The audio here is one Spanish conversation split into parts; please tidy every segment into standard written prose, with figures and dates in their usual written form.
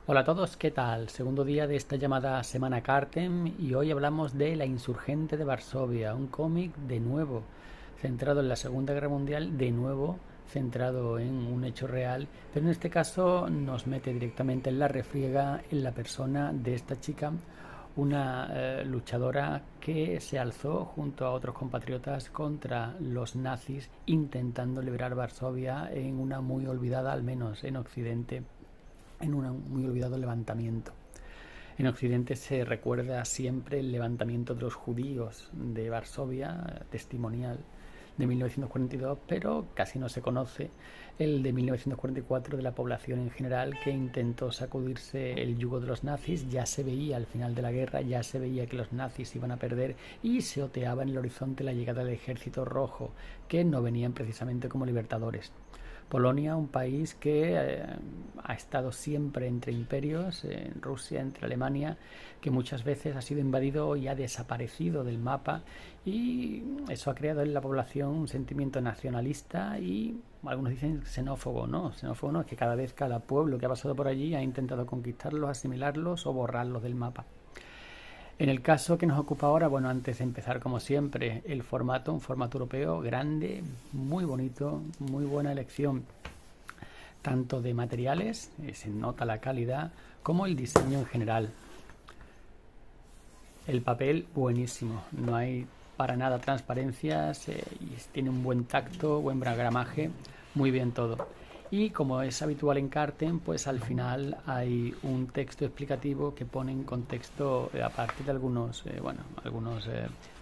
Hola a todos, ¿qué tal? Segundo día de esta llamada Semana Cartem y hoy hablamos de La Insurgente de Varsovia, un cómic de nuevo centrado en la Segunda Guerra Mundial, de nuevo centrado en un hecho real, pero en este caso nos mete directamente en la refriega en la persona de esta chica, una luchadora que se alzó junto a otros compatriotas contra los nazis intentando liberar Varsovia en una muy olvidada, al menos en Occidente, en un muy olvidado levantamiento. En Occidente se recuerda siempre el levantamiento de los judíos de Varsovia, testimonial, de 1942, pero casi no se conoce el de 1944 de la población en general, que intentó sacudirse el yugo de los nazis. Ya se veía al final de la guerra, ya se veía que los nazis iban a perder y se oteaba en el horizonte la llegada del ejército rojo, que no venían precisamente como libertadores. Polonia, un país que ha estado siempre entre imperios, en Rusia, entre Alemania, que muchas veces ha sido invadido y ha desaparecido del mapa, y eso ha creado en la población un sentimiento nacionalista y algunos dicen xenófobo, ¿no? Xenófobo no, es que cada vez cada pueblo que ha pasado por allí ha intentado conquistarlos, asimilarlos o borrarlos del mapa. En el caso que nos ocupa ahora, bueno, antes de empezar, como siempre, el formato, un formato europeo grande, muy bonito, muy buena elección, tanto de materiales, se nota la calidad, como el diseño en general. El papel, buenísimo, no hay para nada transparencias, y tiene un buen tacto, buen gramaje, muy bien todo. Y como es habitual en Carten, pues al final hay un texto explicativo que pone en contexto, aparte de algunos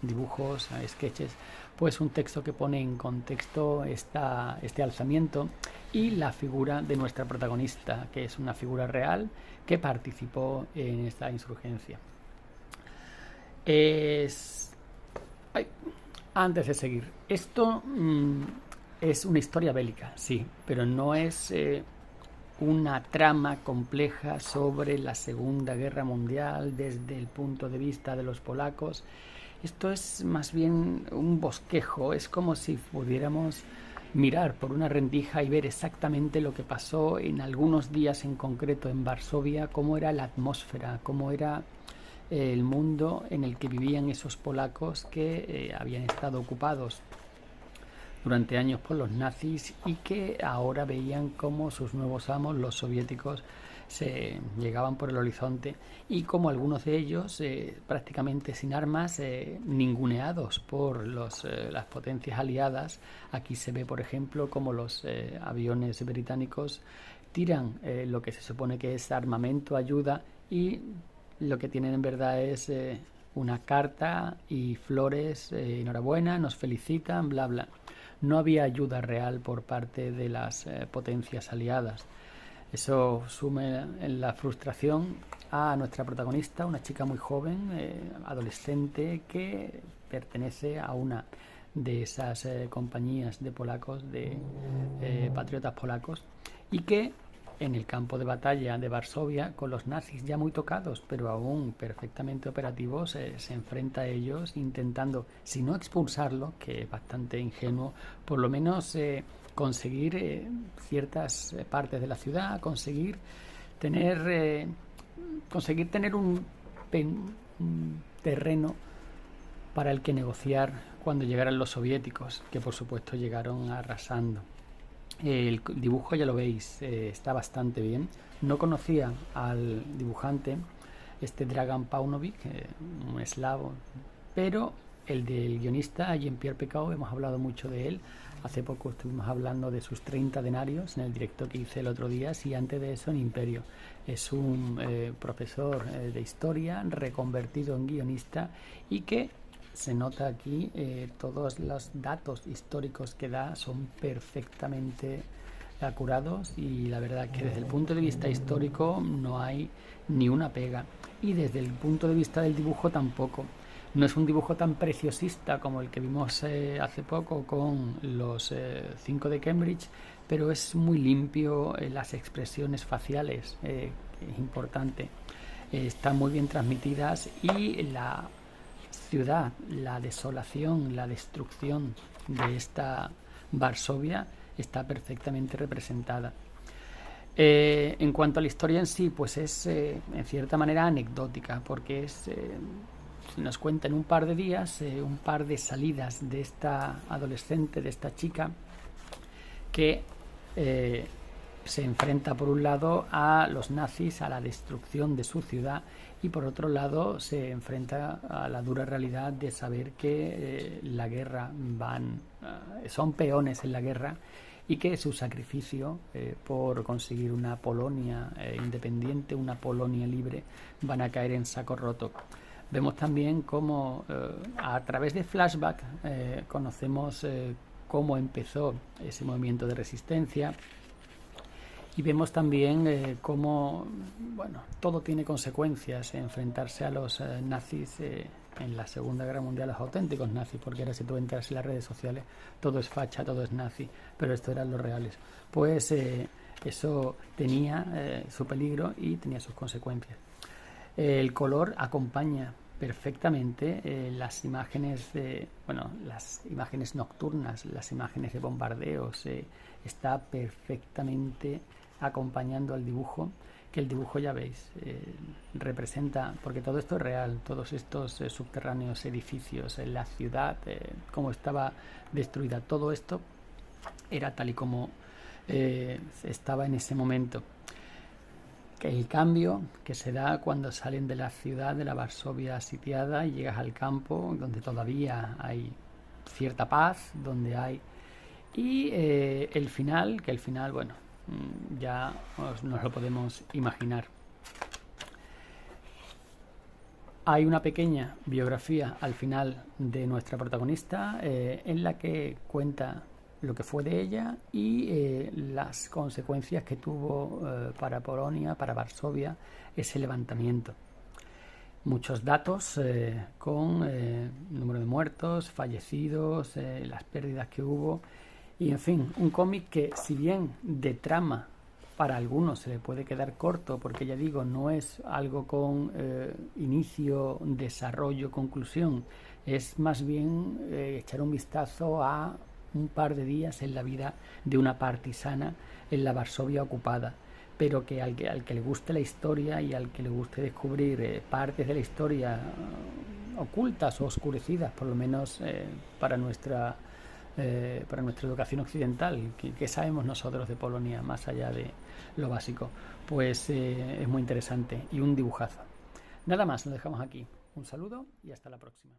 dibujos, sketches, pues un texto que pone en contexto este alzamiento y la figura de nuestra protagonista, que es una figura real que participó en esta insurgencia. Es... Ay, antes de seguir, esto es una historia bélica, sí, pero no es una trama compleja sobre la Segunda Guerra Mundial desde el punto de vista de los polacos. Esto es más bien un bosquejo, es como si pudiéramos mirar por una rendija y ver exactamente lo que pasó en algunos días en concreto en Varsovia, cómo era la atmósfera, cómo era el mundo en el que vivían esos polacos que habían estado ocupados durante años por los nazis y que ahora veían cómo sus nuevos amos, los soviéticos, se llegaban por el horizonte y como algunos de ellos prácticamente sin armas, ninguneados por las potencias aliadas. Aquí se ve, por ejemplo, como los aviones británicos tiran lo que se supone que es armamento, ayuda, y lo que tienen en verdad es una carta y flores, enhorabuena, nos felicitan, bla bla. No había ayuda real por parte de las potencias aliadas. Eso sume en la frustración a nuestra protagonista, una chica muy joven, adolescente, que pertenece a una de esas compañías de polacos, de patriotas polacos, y que en el campo de batalla de Varsovia, con los nazis ya muy tocados, pero aún perfectamente operativos, se enfrenta a ellos intentando, si no expulsarlo, que es bastante ingenuo, por lo menos conseguir ciertas partes de la ciudad, tener, conseguir tener un terreno para el que negociar cuando llegaran los soviéticos, que por supuesto llegaron arrasando. El dibujo, ya lo veis, está bastante bien. No conocía al dibujante, este Dragan Paunovic, un eslavo, pero el del guionista, Jean-Pierre Pecao, hemos hablado mucho de él. Hace poco estuvimos hablando de sus 30 denarios en el directo que hice el otro día, y antes de eso en Imperio. Es un profesor de historia reconvertido en guionista y que se nota aquí, todos los datos históricos que da son perfectamente acurados, y la verdad que desde el punto de vista histórico no hay ni una pega, y desde el punto de vista del dibujo tampoco. No es un dibujo tan preciosista como el que vimos hace poco con los 5 de Cambridge, pero es muy limpio, las expresiones faciales, es importante, están muy bien transmitidas, y la ciudad, la desolación, la destrucción de esta Varsovia está perfectamente representada. En cuanto a la historia en sí, pues es en cierta manera anecdótica, porque nos cuenta en un par de días un par de salidas de esta adolescente, de esta chica, que se enfrenta por un lado a los nazis, a la destrucción de su ciudad, y por otro lado se enfrenta a la dura realidad de saber que la guerra son peones en la guerra, y que su sacrificio por conseguir una Polonia independiente, una Polonia libre, van a caer en saco roto. Vemos también cómo a través de flashback conocemos cómo empezó ese movimiento de resistencia, y vemos también cómo, bueno, todo tiene consecuencias. Enfrentarse a los nazis en la Segunda Guerra Mundial, los auténticos nazis, porque ahora si tú entras en las redes sociales todo es facha, todo es nazi, pero esto eran los reales. Pues eso tenía su peligro y tenía sus consecuencias. El color acompaña perfectamente las imágenes las imágenes nocturnas, las imágenes de bombardeos, está perfectamente acompañando al dibujo, que el dibujo, ya veis, representa, porque todo esto es real, todos estos subterráneos edificios, la ciudad, cómo estaba destruida, todo esto era tal y como estaba en ese momento. El cambio que se da cuando salen de la ciudad, de la Varsovia sitiada, y llegas al campo donde todavía hay cierta paz, donde hay... Y el final, que el final, bueno, ya nos lo podemos imaginar. Hay una pequeña biografía al final de nuestra protagonista en la que cuenta lo que fue de ella y las consecuencias que tuvo para Polonia, para Varsovia, ese levantamiento. Muchos datos con número de muertos, fallecidos, las pérdidas que hubo, y en fin, un cómic que, si bien de trama para algunos se le puede quedar corto, porque ya digo, no es algo con inicio, desarrollo, conclusión, es más bien echar un vistazo a un par de días en la vida de una partisana en la Varsovia ocupada, pero que al que le guste la historia y al que le guste descubrir partes de la historia ocultas o oscurecidas, por lo menos para nuestra educación occidental, que sabemos nosotros de Polonia más allá de lo básico, pues es muy interesante y un dibujazo. Nada más, lo dejamos aquí. Un saludo y hasta la próxima.